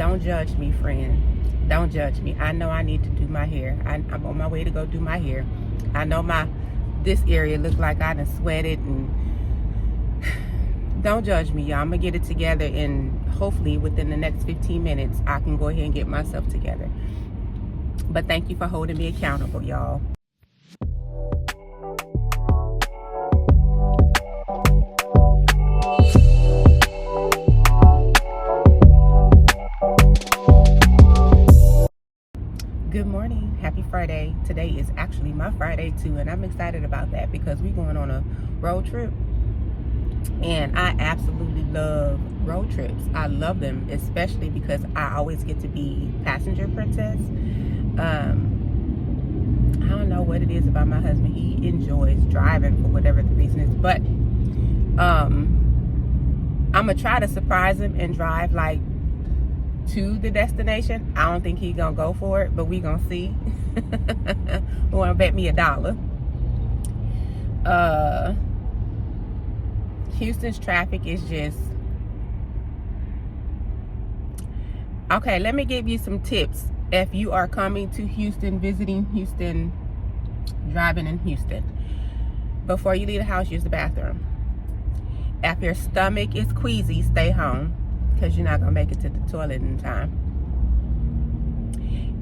Don't judge me, friend. Don't judge me. I know I need to do my hair. I'm on my way to go do my hair. I know this area looks like I done sweated, and don't judge me, y'all. I'm gonna get it together, and hopefully within the next 15 minutes I can go ahead and get myself together. But thank you for holding me accountable, y'all. Good morning. Happy Friday. Today is actually my Friday too, and I'm excited about that because we're going on a road trip. And I absolutely love road trips. I love them, especially because I always get to be passenger princess. I don't know what it is about my husband. He enjoys driving for whatever the reason is. But I'm going to try to surprise him and drive like to the destination. I don't think he's going to go for it, but we going to see. You want to bet me $1? Houston's traffic is just... Okay, let me give you some tips. If you are coming to Houston, visiting Houston, driving in Houston, before you leave the house, use the bathroom. If your stomach is queasy, stay home, because you're not going to make it to the toilet in time.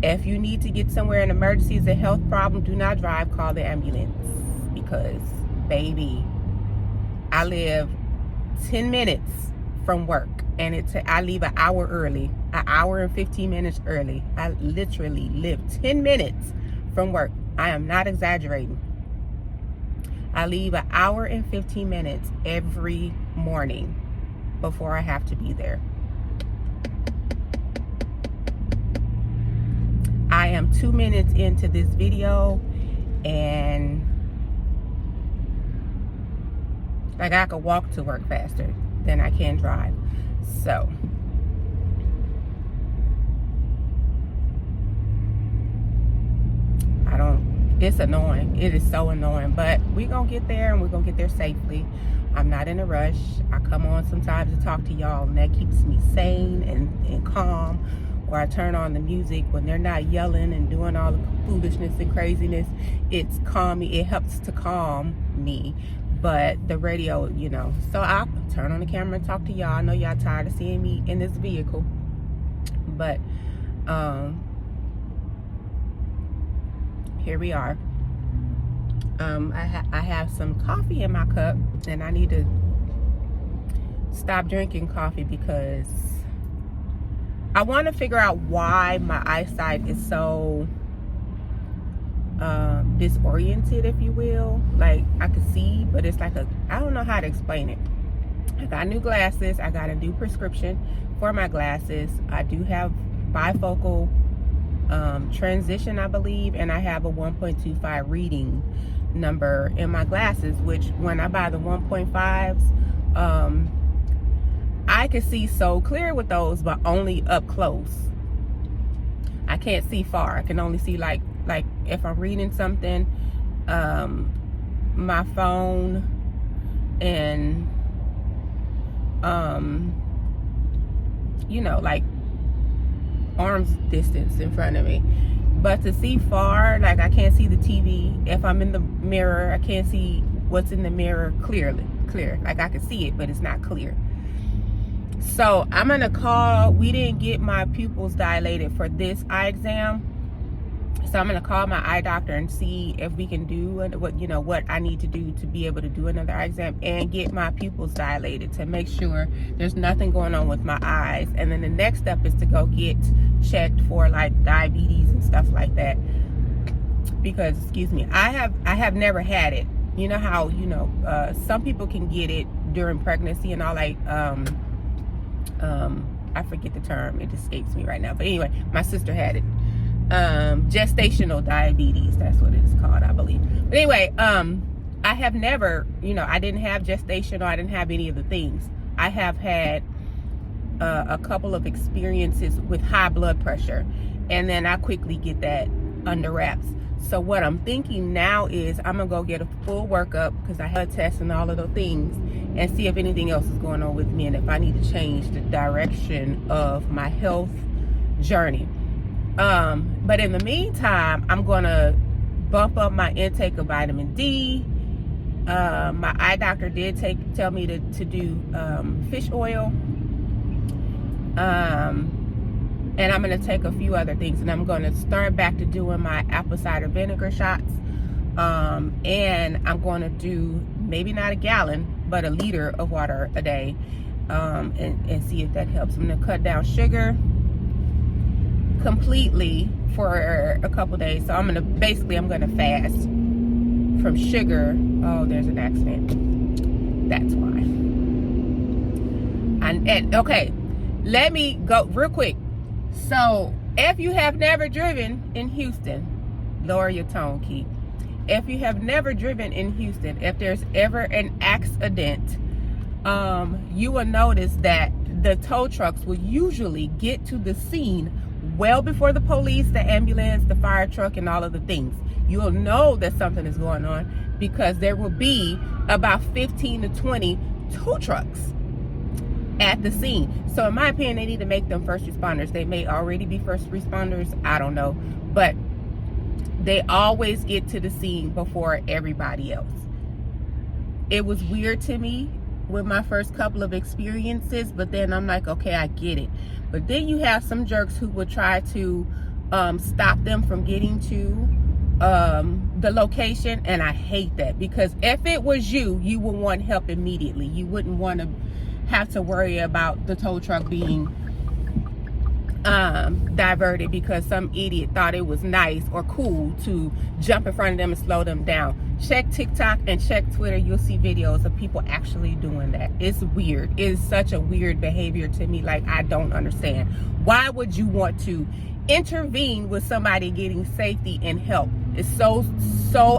If you need to get somewhere in emergency, it's a health problem, do not drive, call the ambulance. Because, baby, I live 10 minutes from work, and I leave an hour early, an hour and 15 minutes early. I literally live 10 minutes from work. I am not exaggerating. I leave an hour and 15 minutes every morning before I have to be there. I am 2 minutes into this video, and like I could walk to work faster than I can drive. So it's annoying. It is so annoying, but we're gonna get there, and we're gonna get there safely. I'm not in a rush. I come on sometimes to talk to y'all, and that keeps me sane and calm. Or I turn on the music when they're not yelling and doing all the foolishness and craziness. It's calming. It helps to calm me. But the radio, you know, so I'll turn on the camera and talk to y'all. I know y'all tired of seeing me in this vehicle, but here we are. I have some coffee in my cup, and I need to stop drinking coffee because I want to figure out why my eyesight is so disoriented, if you will. Like, I can see, but it's like I don't know how to explain it. I got new glasses. I got a new prescription for my glasses. I do have bifocal transition, I believe, and I have a 1.25 reading number in my glasses, which when I buy the 1.5s, I can see so clear with those, but only up close. I can't see far. I can only see like if I'm reading something, my phone, and you know, like arm's distance in front of me. But to see far, like I can't see the TV. If I'm in the mirror, I can't see what's in the mirror clear. Like I can see it, but it's not clear. So I'm gonna call. We didn't get my pupils dilated for this eye exam, so I'm gonna call my eye doctor and see if we can do what I need to do to be able to do another eye exam and get my pupils dilated to make sure there's nothing going on with my eyes. And then the next step is to go get checked for like diabetes and stuff like that, because excuse me, I have never had it. You know how some people can get it during pregnancy and all, like I forget the term, it escapes me right now, but anyway, my sister had it. Gestational diabetes, that's what it is called, I believe. But anyway, I have never, I didn't have gestational, I didn't have any of the things. I have had a couple of experiences with high blood pressure, and then I quickly get that under wraps. So what I'm thinking now is I'm gonna go get a full workup, because I had a test and all of those things, and see if anything else is going on with me, and if I need to change the direction of my health journey. But in the meantime, I'm gonna bump up my intake of vitamin D. My eye doctor did tell me to do fish oil. And I'm going to take a few other things, and I'm going to start back to doing my apple cider vinegar shots. And I'm going to do maybe not a gallon, but a liter of water a day, and see if that helps. I'm going to cut down sugar completely for a couple days. So I'm going to fast from sugar. Oh, there's an accident. That's why. And okay, let me go real quick. So if you have never driven in Houston, lower your tone key. If you have never driven in Houston, if there's ever an accident, you will notice that the tow trucks will usually get to the scene well before the police, the ambulance, the fire truck, and all of the things. You'll know that something is going on because there will be about 15 to 20 tow trucks at the scene. So in my opinion, they need to make them first responders. They may already be first responders, I don't know, but they always get to the scene before everybody else. It was weird to me with my first couple of experiences, but then I'm like, okay, I get it. But then you have some jerks who will try to stop them from getting to the location, and I hate that, because if it was you, you would want help immediately. You wouldn't want to have to worry about the tow truck being diverted because some idiot thought it was nice or cool to jump in front of them and slow them down. Check TikTok and check Twitter. You'll see videos of people actually doing that. It's weird. It's such a weird behavior to me. Like, I don't understand. Why would you want to intervene with somebody getting safety and help? It's so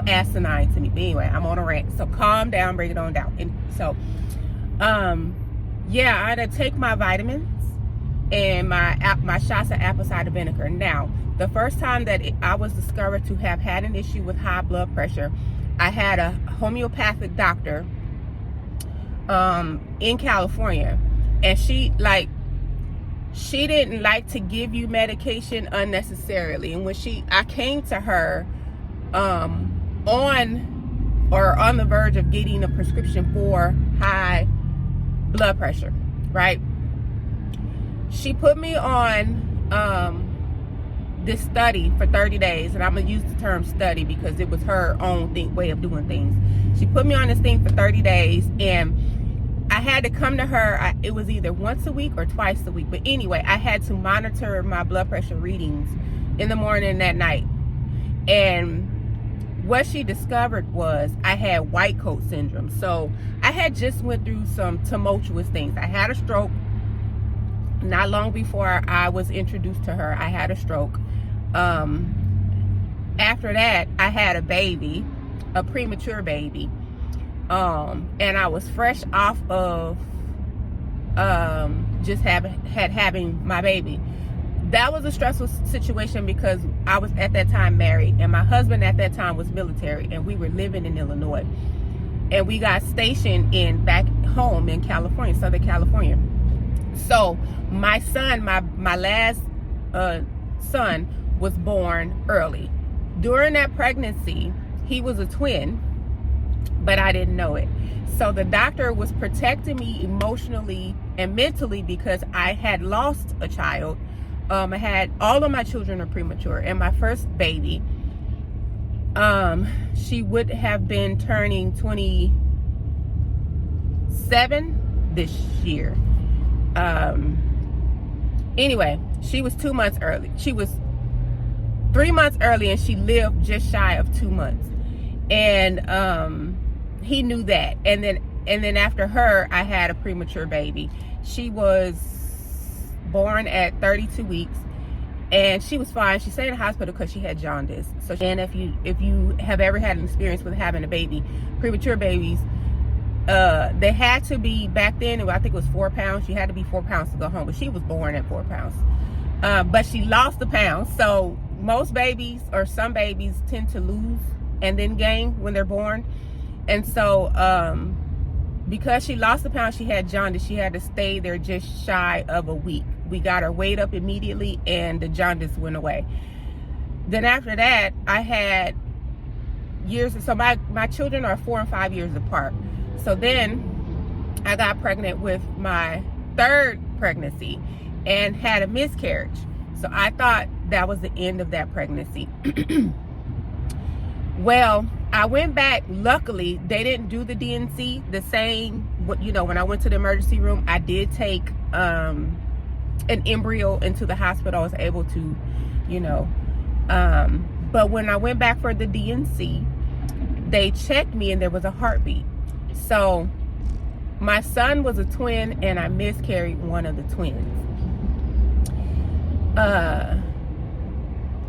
asinine to me. But anyway, I'm on a rant. So calm down, bring it on down. And so, yeah, I had to take my vitamins and my shots of apple cider vinegar. Now, the first time that I was discovered to have had an issue with high blood pressure, I had a homeopathic doctor in California, and she didn't like to give you medication unnecessarily. And when I came to her on the verge of getting a prescription for high blood pressure, right? She put me on this study for 30 days, and I'm gonna use the term study because it was her own way of doing things. She put me on this thing for 30 days, and I had to come to her. It was either once a week or twice a week, but anyway, I had to monitor my blood pressure readings in the morning and at night. And what she discovered was I had white coat syndrome. So I had just went through some tumultuous things. I had a stroke not long before I was introduced to her. I had a stroke. After that, I had a baby, a premature baby. And I was fresh off of just having my baby. That was a stressful situation because I was at that time married, and my husband at that time was military, and we were living in Illinois. And we got stationed back home in California, Southern California. So my son, my last son, was born early. During that pregnancy, he was a twin, but I didn't know it. So the doctor was protecting me emotionally and mentally because I had lost a child. I had all of my children are premature, and my first baby, she would have been turning 27 this year. Anyway, she was 2 months early. She was 3 months early, and she lived just shy of 2 months. And he knew that. And then after her, I had a premature baby. She was born at 32 weeks, and she was fine. She stayed in the hospital because she had jaundice. So, and if you have ever had an experience with having a baby, premature babies, they had to be, back then, I think it was 4 pounds. You had to be 4 pounds to go home, but she was born at 4 pounds. But she lost the pounds. So most babies, or some babies, tend to lose and then gain when they're born. And so because she lost the pound, she had jaundice. She had to stay there just shy of a week. We got her weight up immediately, and the jaundice went away. Then after that, I had years. So my children are 4 and 5 years apart. So then I got pregnant with my third pregnancy and had a miscarriage. So I thought that was the end of that pregnancy. Well, I went back. Luckily, they didn't do the DNC the same. When I went to the emergency room, I did take an embryo into the hospital. I was able to, but when I went back for the DNC, they checked me and there was a heartbeat. So my son was a twin, and I miscarried one of the twins.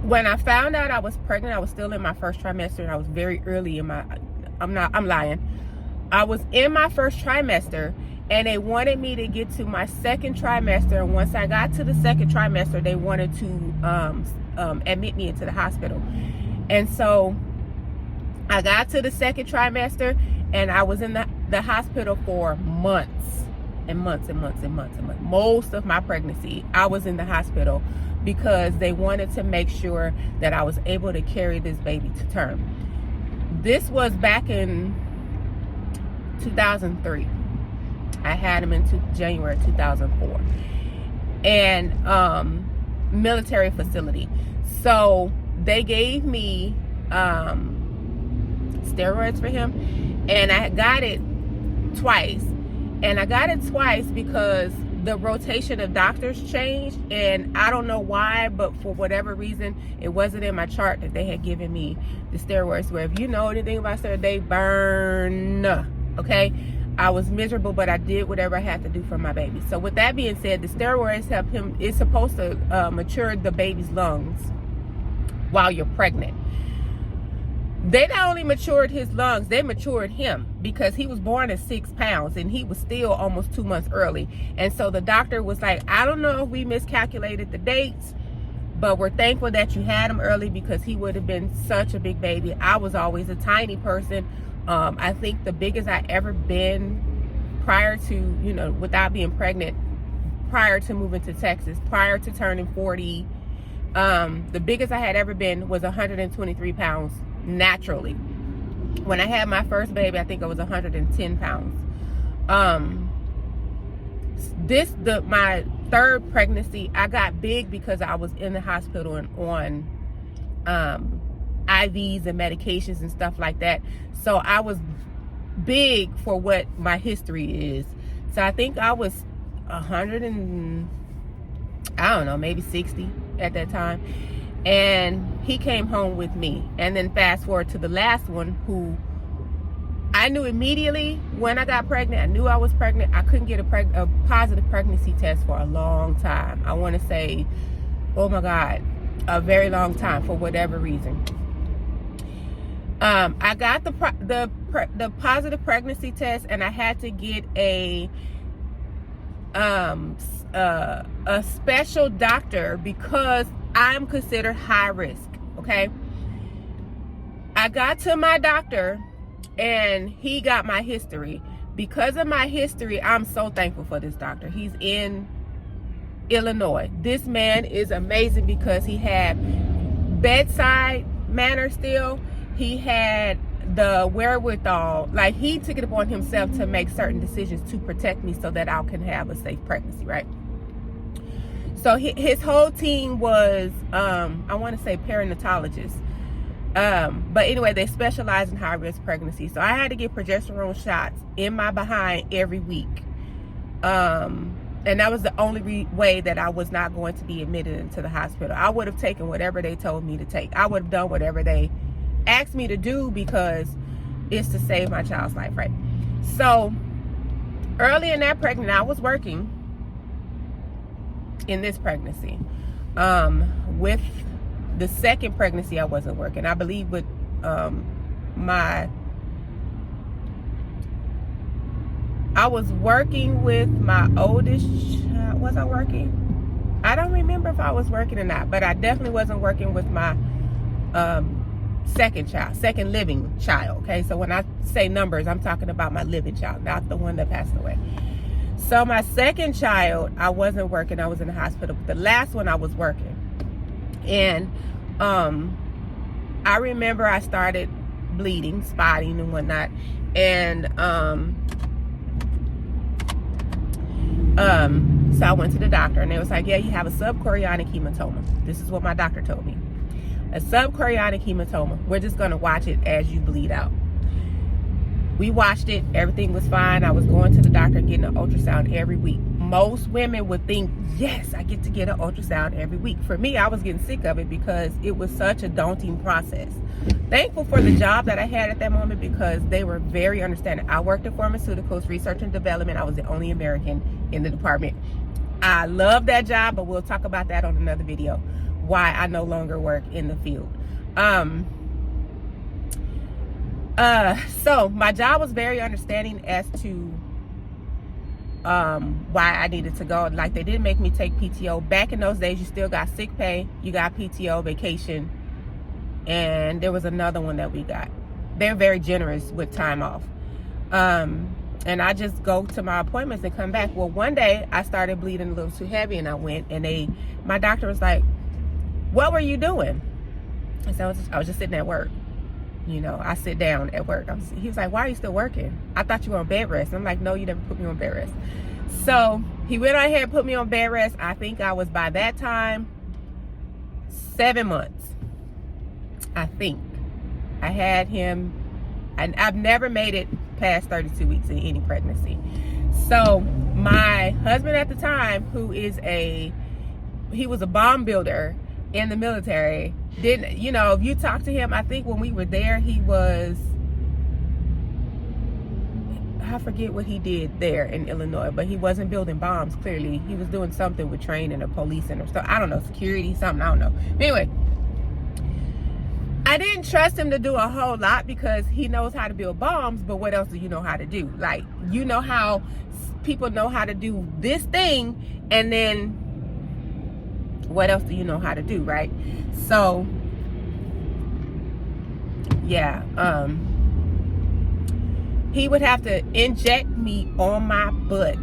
When I found out I was pregnant, I was still in my first trimester, and I was very early in my, I'm lying. I was in my first trimester, and they wanted me to get to my second trimester. And once I got to the second trimester, they wanted to admit me into the hospital. And so I got to the second trimester, and I was in the hospital for months and months and months and months and months. Most of my pregnancy, I was in the hospital because they wanted to make sure that I was able to carry this baby to term. This was back in 2003. I had him in January 2004. And military facility. So they gave me steroids for him, and I got it twice. And I got it twice because the rotation of doctors changed, and I don't know why, but for whatever reason, it wasn't in my chart that they had given me the steroids, where if you know anything about steroids, they burn, okay? I was miserable, but I did whatever I had to do for my baby. So with that being said, the steroids help him. It's supposed to mature the baby's lungs while you're pregnant. They not only matured his lungs, they matured him, because he was born at 6 pounds and he was still almost 2 months early. And so the doctor was like, I don't know if we miscalculated the dates, but we're thankful that you had him early, because he would have been such a big baby. I was always a tiny person. I think the biggest I ever been prior to, without being pregnant, prior to moving to Texas, prior to turning 40, the biggest I had ever been was 123 pounds naturally. When I had my first baby, I think I was 110 pounds. My third pregnancy, I got big because I was in the hospital and on IVs and medications and stuff like that. So I was big for what my history is. So I think I was 100 and, I don't know, maybe 60 at that time. And he came home with me. And then fast forward to the last one, who I knew immediately when I got pregnant. I knew I was pregnant. I couldn't get a positive pregnancy test for a long time. I want to say, oh my God, a very long time, for whatever reason. I got the positive pregnancy test, and I had to get a special doctor because I'm considered high risk. Okay, I got to my doctor, and he got my history. Because of my history, I'm so thankful for this doctor. He's in Illinois. This man is amazing because he had bedside manner still. He had the wherewithal, like he took it upon himself to make certain decisions to protect me so that I can have a safe pregnancy, right? So his whole team was, I want to say perinatologists. But anyway, they specialize in high risk pregnancy. So I had to get progesterone shots in my behind every week. And that was the only way that I was not going to be admitted into the hospital. I would have taken whatever they told me to take. I would have done whatever they asked me to do, because it's to save my child's life, right? So early in that pregnancy, I was working in this pregnancy. With the second pregnancy, I wasn't working. I believe with I was working with my oldest child. Was I working? I don't remember if I was working or not, but I definitely wasn't working with my second living child. Okay, so when I say numbers, I'm talking about my living child, not the one that passed away. So my second child, I wasn't working, I was in the hospital. But the last one I was working. And I remember I started bleeding, spotting and whatnot. And so I went to the doctor, and they was like, yeah, you have a subchorionic hematoma. This is what my doctor told me. A subchorionic hematoma. We're just going to watch it as you bleed out. We watched it. Everything was fine. I was going to the doctor, getting an ultrasound every week. Most women would think, yes, I get to get an ultrasound every week. For me, I was getting sick of it because it was such a daunting process. Thankful for the job that I had at that moment because they were very understanding. I worked in pharmaceuticals, research and development. I was the only American in the department. I love that job, but we'll talk about that on another video, why I no longer work in the field. So my job was very understanding as to why I needed to go. Like, they didn't make me take PTO. Back in those days, you still got sick pay, you got PTO, vacation, and there was another one that we got. They're very generous with time off. And I just go to my appointments and come back. Well, one day I started bleeding a little too heavy, and I went, and my doctor was like, what were you doing? I said, I was just sitting at work. You know, I sit down at work. He was like, why are you still working? I thought you were on bed rest. I'm like, no, you never put me on bed rest. So he went ahead and put me on bed rest. I think I was, by that time, 7 months. I think I had him, and I've never made it past 32 weeks in any pregnancy. So my husband at the time, he was a bomb builder in the military, didn't, you know, if you talk to him, I think when we were there, he was, I forget what he did there in Illinois, but he wasn't building bombs. Clearly he was doing something with training or policing or stuff. I don't know, security, something, I don't know. But anyway, I didn't trust him to do a whole lot because he knows how to build bombs, but what else do you know how to do? Like, you know how people know how to do this thing, and then what else do you know how to do, right? So yeah, he would have to inject me on my butt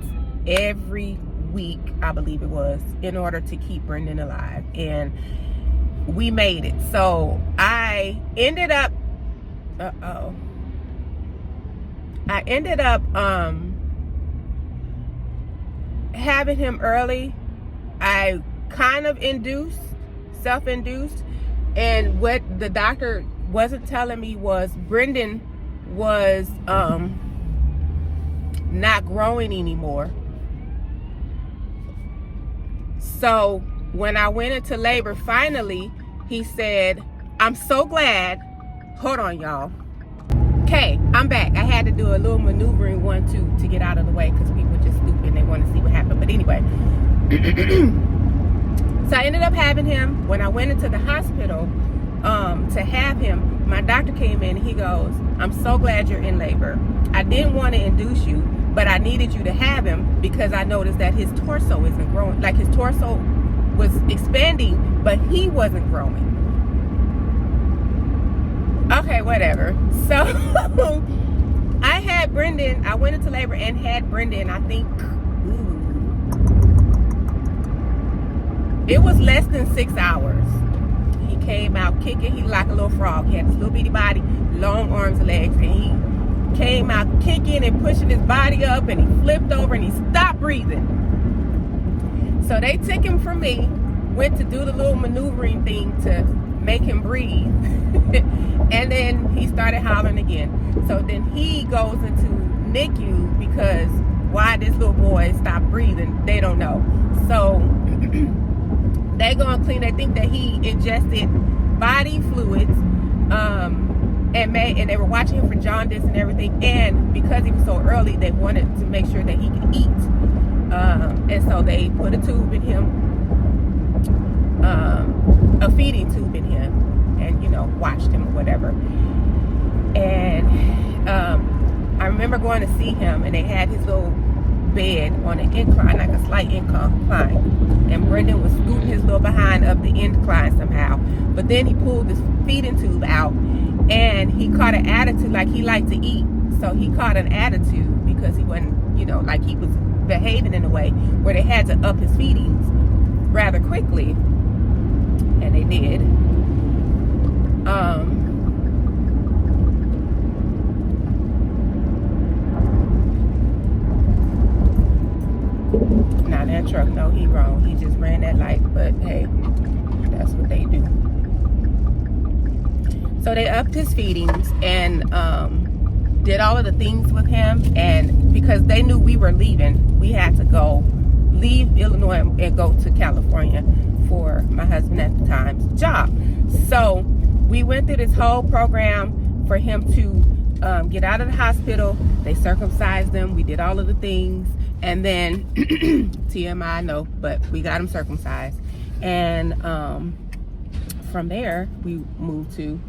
every week, I believe it was, in order to keep Brendan alive. And we made it. So I ended up having him early. I kind of self-induced, and what the doctor wasn't telling me was Brendan was not growing anymore. So when I went into labor, finally, he said, I'm so glad. Hold on, y'all. Okay, I'm back. I had to do a little maneuvering 1-2 to get out of the way because people are just stupid and they want to see what happened. But anyway, so I ended up having him. When I went into the hospital to have him, my doctor came in and he goes, I'm so glad you're in labor. I didn't want to induce you, but I needed you to have him because I noticed that his torso isn't growing. Like, his torso was expanding, but he wasn't growing. Okay, whatever. So I had Brendan, I went into labor and had Brendan, I think, it was less than 6 hours. He came out kicking, he like a little frog. He had this little bitty body, long arms and legs, and he came out kicking and pushing his body up, and he flipped over and he stopped breathing. So they took him from me, went to do the little maneuvering thing to make him breathe. And then he started hollering again. So then he goes into NICU because why this little boy stopped breathing, they don't know. So they go and clean. They think that he ingested body fluids, and they were watching him for jaundice and everything. And because he was so early, they wanted to make sure that he could eat. And so they put a tube in him, a feeding tube in him, and, you know, watched him or whatever. And I remember going to see him, and they had his little bed on an incline, like a slight incline. And Brendan was scooting his little behind up the incline somehow. But then he pulled his feeding tube out, and he caught an attitude, like he liked to eat. So he caught an attitude because he wasn't, you know, like he was behaving in a way where they had to up his feedings rather quickly. And they did. Now that truck, no, he wrong. He just ran that light, but hey, that's what they do. So they upped his feedings and did all of the things with him, and because they knew we were leaving, we had to leave Illinois and go to California for my husband at the time's job. So we went through this whole program for him to get out of the hospital. They circumcised him. We did all of the things, and then TMI, no, but we got him circumcised. And from there we moved to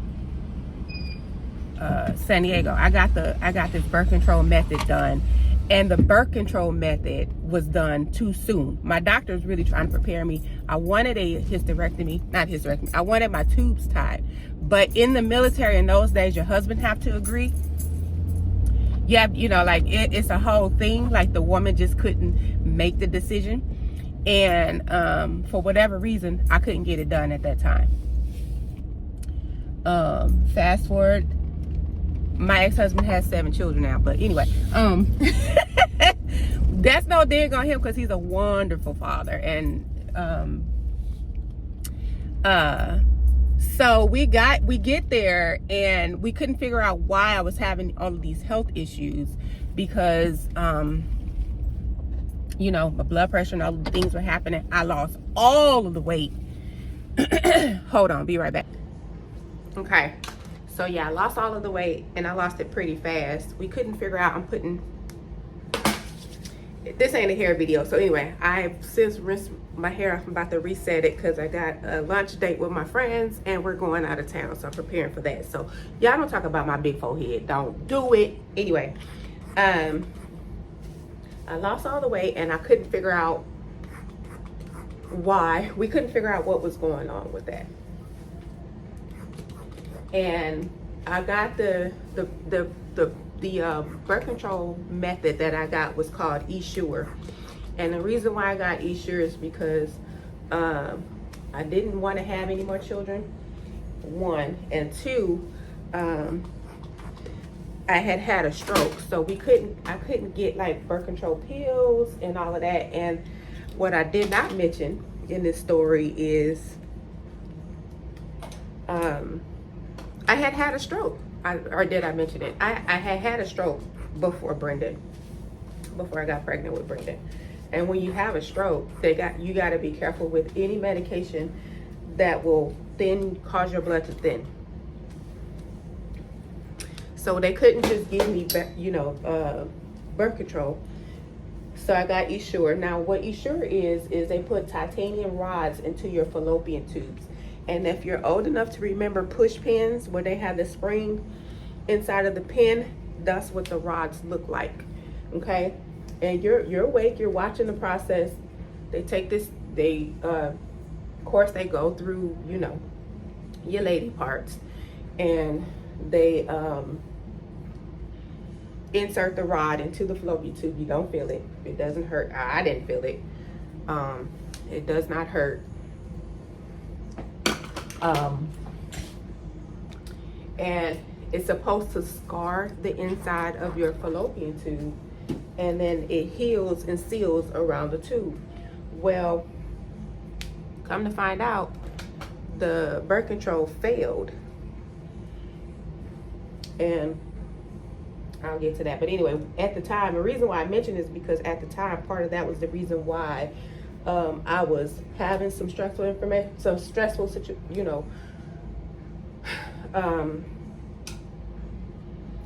San Diego. I got this birth control method done, and the birth control method was done too soon. My doctor was really trying to prepare me. I wanted a hysterectomy. I wanted my tubes tied. But in the military in those days, your husband have to agree. Yeah, you know, like it's a whole thing. Like the woman just couldn't make the decision, and for whatever reason, I couldn't get it done at that time. Fast forward. My ex-husband has 7 children now, but anyway, that's no dig on him because he's a wonderful father. And so we get there, and we couldn't figure out why I was having all of these health issues, because you know, my blood pressure and all the things were happening. I lost all of the weight. Hold on, be right back. Okay. So yeah, I lost all of the weight, and I lost it pretty fast. We couldn't figure out, this ain't a hair video. So anyway, I've since rinsed my hair off. I'm about to reset it because I got a lunch date with my friends, and we're going out of town. So I'm preparing for that. So y'all don't talk about my big forehead. Don't do it. Anyway, I lost all the weight, and I couldn't figure out why. We couldn't figure out what was going on with that. And I got the birth control method that I got was called Essure. And the reason why I got Essure is because I didn't want to have any more children, 1, and 2, I had a stroke, so I couldn't get like birth control pills and all of that. And what I did not mention in this story is I had a stroke. Or did I mention it? I had a stroke before I got pregnant with Brendan. And when you have a stroke, you got to be careful with any medication that will cause your blood to thin. So they couldn't just give me, birth control. So I got Essure. Now what Essure is they put titanium rods into your fallopian tubes. And if you're old enough to remember push pins where they have the spring inside of the pin, that's what the rods look like. Okay? And you're awake, you're watching the process. They take this, of course they go through, your lady parts, and they insert the rod into the fallopian tube. You don't feel it. It doesn't hurt. I didn't feel it. It does not hurt. And it's supposed to scar the inside of your fallopian tube, and then it heals and seals around the tube. Well, come to find out, the birth control failed. And I'll get to that. But anyway, at the time, the reason why I mentioned this is because at the time, part of that was the reason why I was having some stressful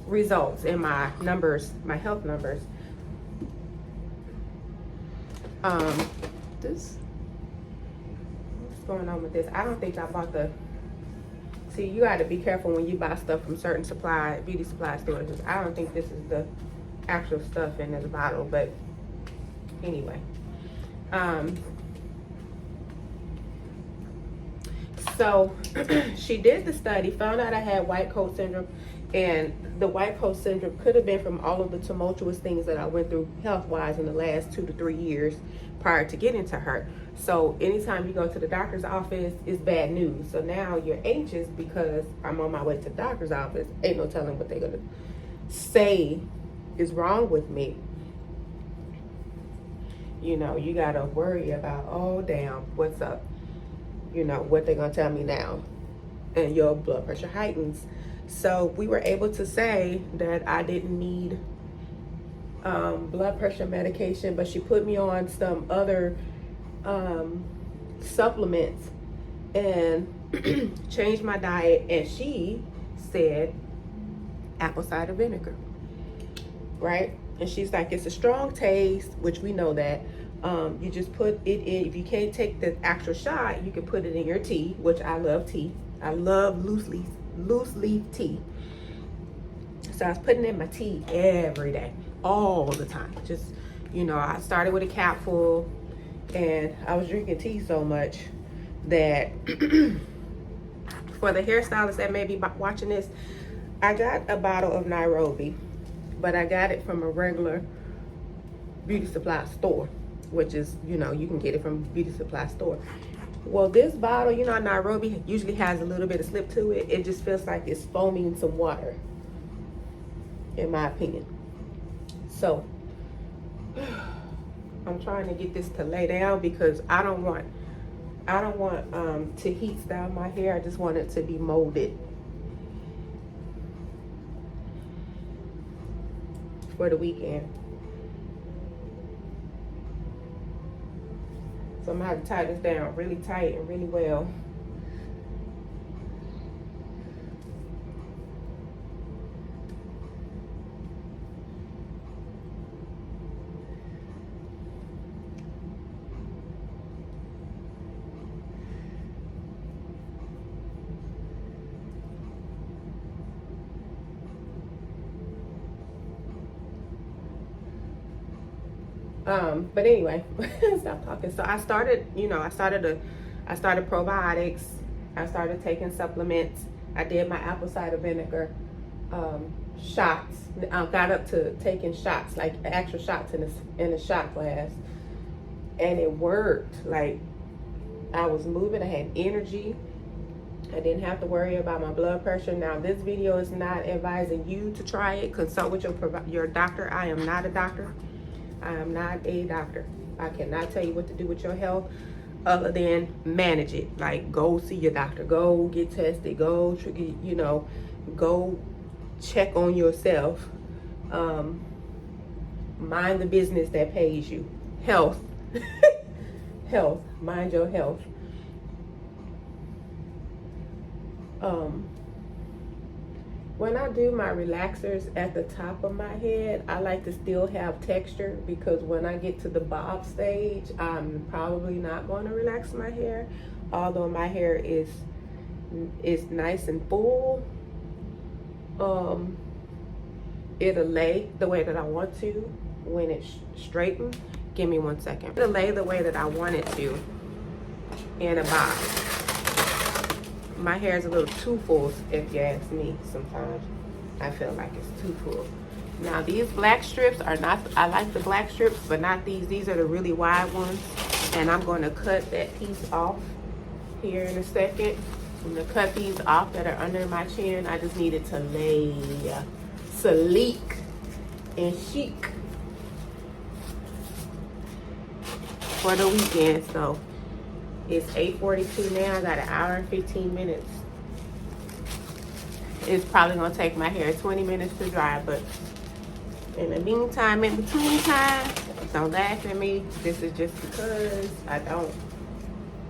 results in my numbers, my health numbers. What's going on with this? I don't think I bought see, you got to be careful when you buy stuff from certain beauty supply stores. I don't think this is the actual stuff in this bottle, but Anyway, so she did the study, found out I had white coat syndrome, and the white coat syndrome could have been from all of the tumultuous things that I went through health-wise in the last 2 to 3 years prior to getting to her. So anytime you go to the doctor's office, it's bad news. So now you're anxious because I'm on my way to the doctor's office. Ain't no telling what they're gonna say is wrong with me. You know, you gotta worry about, oh damn, what's up? You know, what they're gonna tell me now. And your blood pressure heightens. So we were able to say that I didn't need blood pressure medication, but she put me on some other supplements and changed my diet, and she said apple cider vinegar, right? And she's like, it's a strong taste, which we know that. You just put it in. If you can't take the actual shot, you can put it in your tea, which I love tea. I love loose leaf tea. So I was putting it in my tea every day, all the time. Just, you know, I started with a capful, and I was drinking tea so much that for the hairstylists that may be watching this, I got a bottle of Nairobi, but I got it from a regular beauty supply store, which is, you know, you can get it from beauty supply store. Well, this bottle, you know, Nairobi usually has a little bit of slip to it. It just feels like it's foaming in some water, in my opinion. So I'm trying to get this to lay down because I don't want to heat style my hair. I just want it to be molded for the weekend. So I'm gonna have to tie this down really tight and really well. But anyway, stop talking. So I started, you know, I started probiotics. I started taking supplements. I did my apple cider vinegar shots. I got up to taking shots, like actual shots in a shot glass, and it worked. Like, I was moving. I had energy. I didn't have to worry about my blood pressure. Now, this video is not advising you to try it. Consult with your doctor. I am not a doctor. I am not a doctor. I cannot tell you what to do with your health other than manage it. Like, go see your doctor. Go get tested. Go, you know, go check on yourself. Mind the business that pays you. Health. Health. Mind your health. When I do my relaxers at the top of my head, I like to still have texture, because when I get to the bob stage, I'm probably not going to relax my hair. Although my hair is nice and full, it'll lay the way that I want to when it's straightened. Give me 1 second. It'll lay the way that I want it to in a bob. My hair is a little too full, if you ask me. Sometimes I feel like it's too full. Now, these black strips are not, I like the black strips, but not these. These are the really wide ones. And I'm going to cut that piece off here in a second. I'm going to cut these off that are under my chin. I just need it to lay sleek and chic for the weekend. So it's 8:42 now. I got an hour and 15 minutes. It's probably gonna take my hair 20 minutes to dry, but in the meantime, in between time, don't laugh at me. This is just because I don't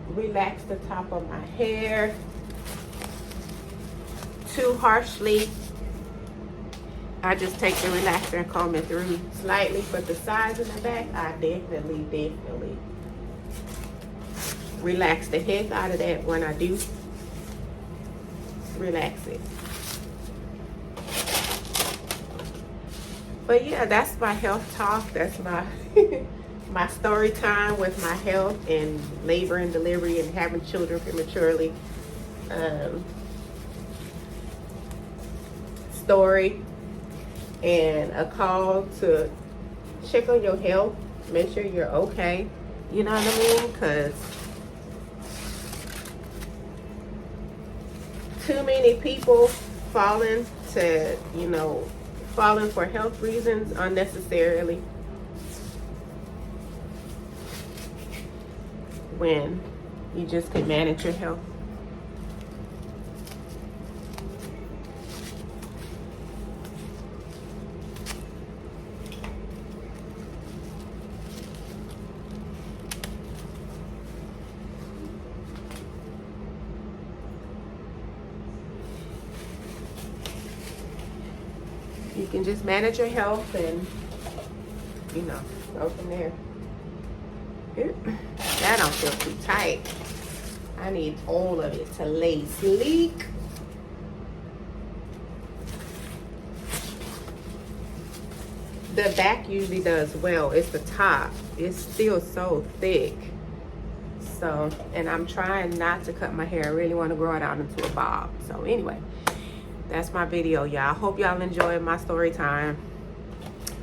relax the top of my hair too harshly. I just take the relaxer and comb it through slightly, but the sides and the back, I definitely relax the heck out of that when I do relax it. But yeah, that's my health talk. That's my my story time with my health and labor and delivery and having children prematurely. Story and a call to check on your health, make sure you're okay. You know what I mean? Because too many people falling to, falling for health reasons unnecessarily, when you just can manage your health. You can just manage your health and, go from there. That don't feel too tight. I need all of it to lay sleek. The back usually does well. It's the top. It's still so thick. So, and I'm trying not to cut my hair. I really want to grow it out into a bob. So anyway, that's my video, y'all. I hope y'all enjoyed my story time,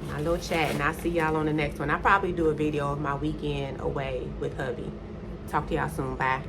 my little chat, and I'll see y'all on the next one. I'll probably do a video of my weekend away with hubby. Talk to y'all soon. Bye.